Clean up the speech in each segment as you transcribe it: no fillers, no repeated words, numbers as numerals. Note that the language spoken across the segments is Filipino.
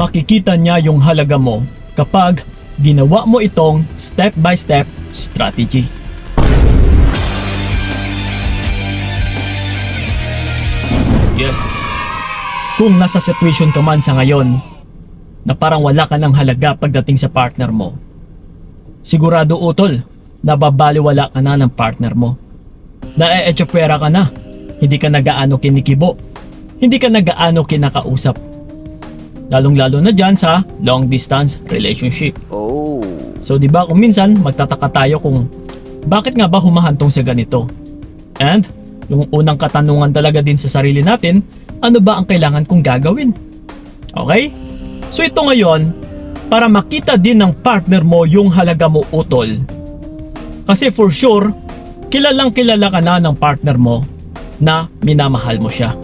makikita niya yung halaga mo kapag ginawa mo itong step-by-step strategy. Yes. Kung nasa situation ka man sa ngayon na parang wala ka ng halaga pagdating sa partner mo, sigurado utol, nababaliwala ka na ng partner mo. Nae-echopera ka na, hindi ka nagaano kinikibo, hindi ka nagaano kinakausap. Lalong-lalo na dyan sa long distance relationship. Oh. So di ba kung minsan magtataka tayo kung bakit nga ba humahantong sa ganito? And yung unang katanungan talaga din sa sarili natin, ano ba ang kailangan kong gagawin? Okay? So ito ngayon, para makita din ng partner mo yung halaga mo utol. Kasi for sure, kilalang kilala ka na ng partner mo na minamahal mo siya.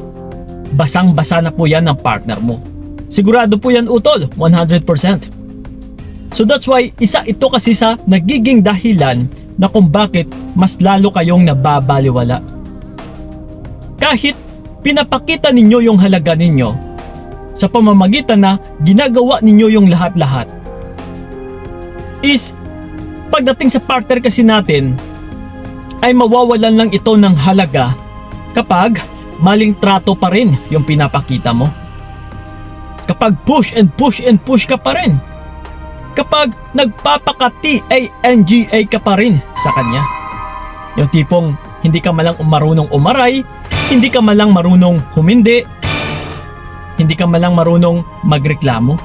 Basang-basa na po yan ng partner mo. Sigurado po yan utol, 100%. So that's why isa ito kasi sa nagiging dahilan na kung bakit mas lalo kayong nababaliwala. Kahit pinapakita ninyo yung halaga ninyo sa pamamagitan na ginagawa ninyo yung lahat-lahat, is pagdating sa partner kasi natin ay mawawalan lang ito ng halaga kapag maling trato pa rin yung pinapakita mo. Kapag push and push and push ka pa rin. Kapag nagpapaka-TANGA ka pa rin sa kanya. Yung tipong hindi ka malang marunong umaray, hindi ka malang marunong humindi, hindi ka malang marunong magreklamo.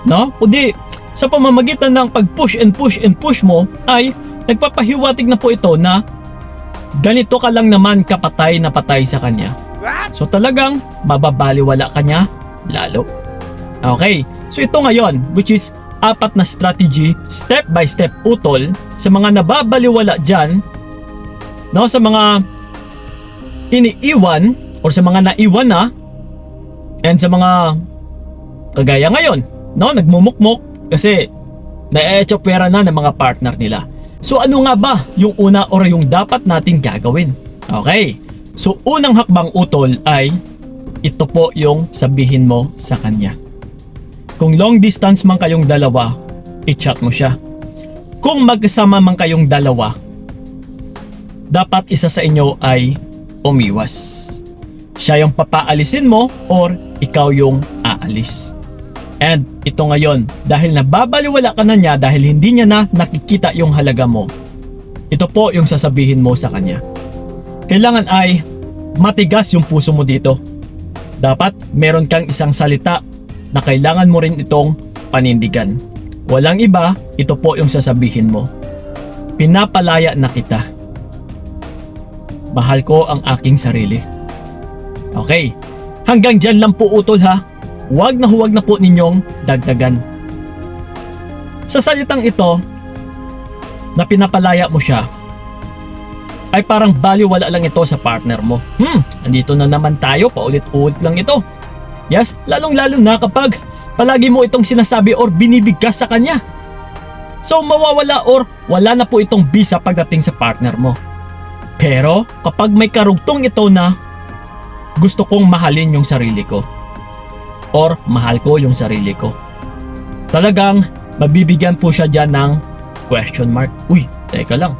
No? Kundi sa pamamagitan ng pag-push and push and push mo ay nagpapahiwatig na po ito na ganito ka lang naman kapatay na patay sa kanya. So talagang mababaliwala ka niya lalo. Okay, so ito ngayon, which is 4 na strategy, step by step utol, sa mga nababaliwala dyan, no, sa mga iniiwan or sa mga naiwan na, and sa mga kagaya ngayon, no, nagmumukmok kasi na-echopera na ng mga partner nila. So ano nga ba yung una or yung dapat nating gagawin? Okay, so unang hakbang utol ay ito po yung sabihin mo sa kanya. Kung long distance man kayong dalawa, i-chat mo siya. Kung magkasama man kayong dalawa, dapat isa sa inyo ay umiwas. Siya yung papaalisin mo or ikaw yung aalis. And ito ngayon, dahil nababaliwala ka na niya dahil hindi niya na nakikita yung halaga mo, ito po yung sasabihin mo sa kanya. Kailangan ay matigas yung puso mo dito. Dapat meron kang isang salita na kailangan mo rin itong panindigan. Walang iba, ito po yung sasabihin mo. Pinapalaya na kita. Mahal ko ang aking sarili. Okay, hanggang dyan lang po utol ha. Huwag na po ninyong dagdagan. Sa salitang ito, na pinapalaya mo siya, ay parang baliwala lang ito sa partner mo. Andito na naman tayo, paulit-ulit lang ito. Yes, lalong-lalo na kapag palagi mo itong sinasabi or binibigkas sa kanya. So mawawala or wala na po itong bisa pagdating sa partner mo. Pero kapag may karugtong ito na gusto kong mahalin yung sarili ko or mahal ko yung sarili ko, talagang mabibigyan po siya dyan ng question mark. Uy, teka lang.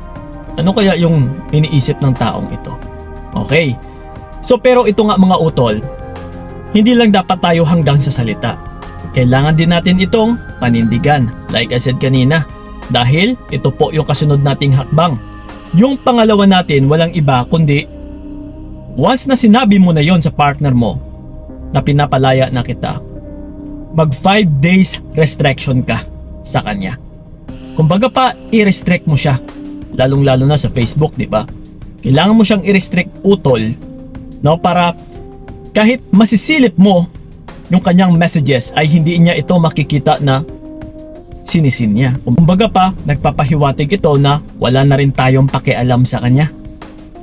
Ano kaya yung iniisip ng taong ito? Okay. So pero ito nga mga utol, hindi lang dapat tayo hanggang sa salita. Kailangan din natin itong panindigan, like I said kanina. Dahil ito po yung kasunod nating hakbang. Yung pangalawa natin walang iba kundi once na sinabi mo na yon sa partner mo na pinapalaya na kita, mag 5 days restriction ka sa kanya. Kumbaga pa, i-restrict mo siya. Lalong-lalo na sa Facebook, di ba? Kailangan mo siyang i-restrict utol, no, para kahit masisilip mo yung kanyang messages ay hindi niya ito makikita na sinisin niya. Kumbaga pa, nagpapahiwatig ito na wala na rin tayong pakialam sa kanya.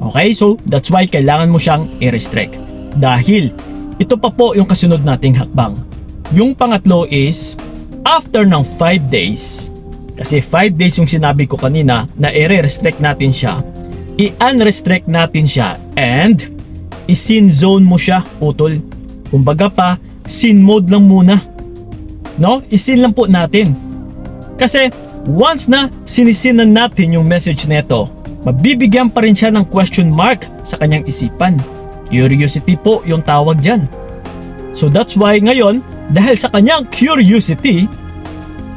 Okay, so that's why kailangan mo siyang i-restrict. Dahil ito pa po yung kasunod nating hakbang. Yung pangatlo is after ng 5 days, kasi 5 days yung sinabi ko kanina na i-restrict natin siya, i-unrestrict natin siya, and i-sin zone mo siya utol. Kumbaga pa, sin mode lang muna. no? Isin lang po natin. Kasi once na sinisinan natin yung message nito, mabibigyan pa rin siya ng question mark sa kanyang isipan. Curiosity po yung tawag dyan. So that's why ngayon, dahil sa kanyang curiosity,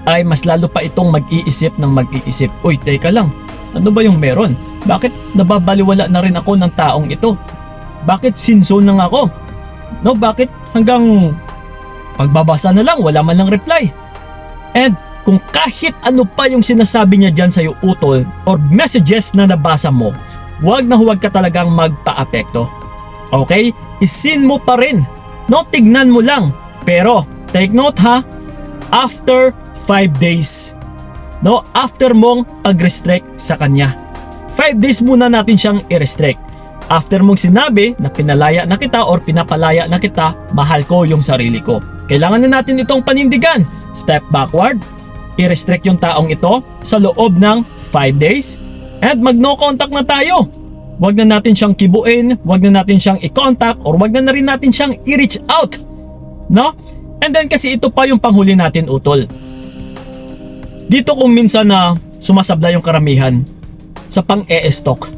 ay mas lalo pa itong mag-iisip ng mag-iisip. Uy, teka lang, ano ba yung meron? Bakit nababaliwala na rin ako ng taong ito? Bakit sinzone na nga ako? No, bakit hanggang pagbabasa na lang, wala man lang reply? And kung kahit ano pa yung sinasabi niya dyan sa'yo utol or messages na nabasa mo, huwag na huwag ka talagang magpa-apekto. Okay? Isin mo pa rin. No, tignan mo lang. Pero, take note ha, after 5 days. No, after mong pag-restrict sa kanya. 5 days muna natin siyang i-restrict. After mong sinabi na pinalaya na kita or pinapalaya na kita, mahal ko yung sarili ko. Kailangan na natin itong panindigan. Step backward, i-restrict yung taong ito sa loob ng 5 days and mag-no contact na tayo. Huwag na natin siyang kibuin, huwag na natin siyang i-contact or huwag na rin natin siyang i-reach out. No? And then kasi ito pa yung panghuli natin utol. Dito kung minsan na sumasabla yung karamihan sa pang-e-stalk.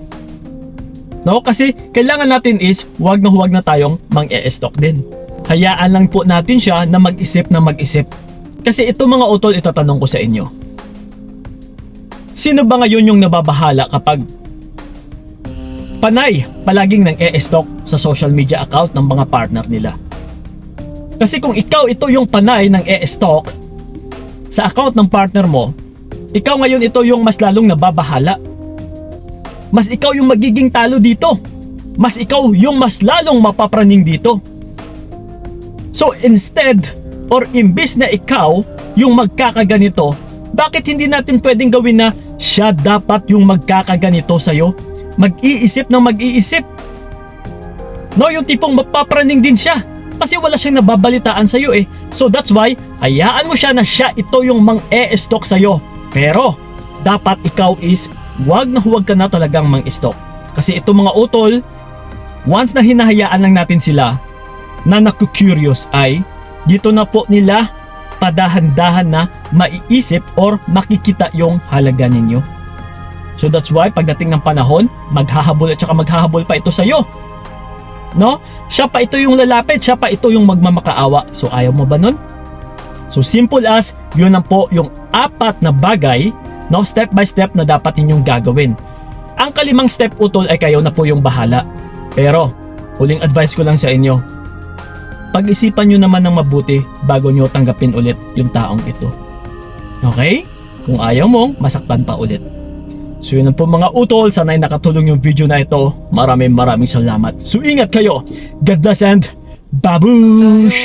No? Kasi kailangan natin is huwag na tayong mang-e-stalk din. Hayaan lang po natin siya na mag-isip na mag-isip. Kasi ito mga utol, itatanong ko sa inyo. Sino ba ngayon yung nababahala kapag panay palaging nang e-stalk sa social media account ng mga partner nila? Kasi kung ikaw ito yung panay ng e-stalk sa account ng partner mo, ikaw ngayon ito yung mas lalong nababahala. Mas ikaw yung magiging talo dito. Mas ikaw yung mas lalong mapapraning dito. So instead or imbis na ikaw yung magkakaganito, bakit hindi natin pwedeng gawin na siya dapat yung magkakaganito sa'yo? Mag-iisip ng mag-iisip. No, yung tipong mapapraning din siya. Kasi wala siyang nababalitaan sa'yo eh. So that's why, hayaan mo siya na siya ito yung mang-e-stalk sa'yo. Pero, dapat ikaw is huwag ka na talagang mang-stalk. Kasi ito mga utol, once na hinahayaan lang natin sila na naku-curious ay, dito na po nila padahan-dahan na maiisip or makikita yung halaga ninyo. So that's why, pagdating ng panahon, maghahabol at saka maghahabol pa ito sa'yo. No? Siya pa ito yung lalapit, siya pa ito yung magmamakaawa. So ayaw mo ba nun? So simple as, yun lang po yung 4 na bagay, no, step by step na dapat ninyong gagawin. Ang kalimang step utol ay kayo na po yung bahala. Pero, huling advice ko lang sa inyo, pag-isipan nyo naman ng mabuti bago nyo tanggapin ulit yung taong ito. Okay? Kung ayaw mong, masaktan pa ulit. So yun po mga utol, sana'y nakatulong yung video na ito. Maraming salamat. So ingat kayo. God bless and babush!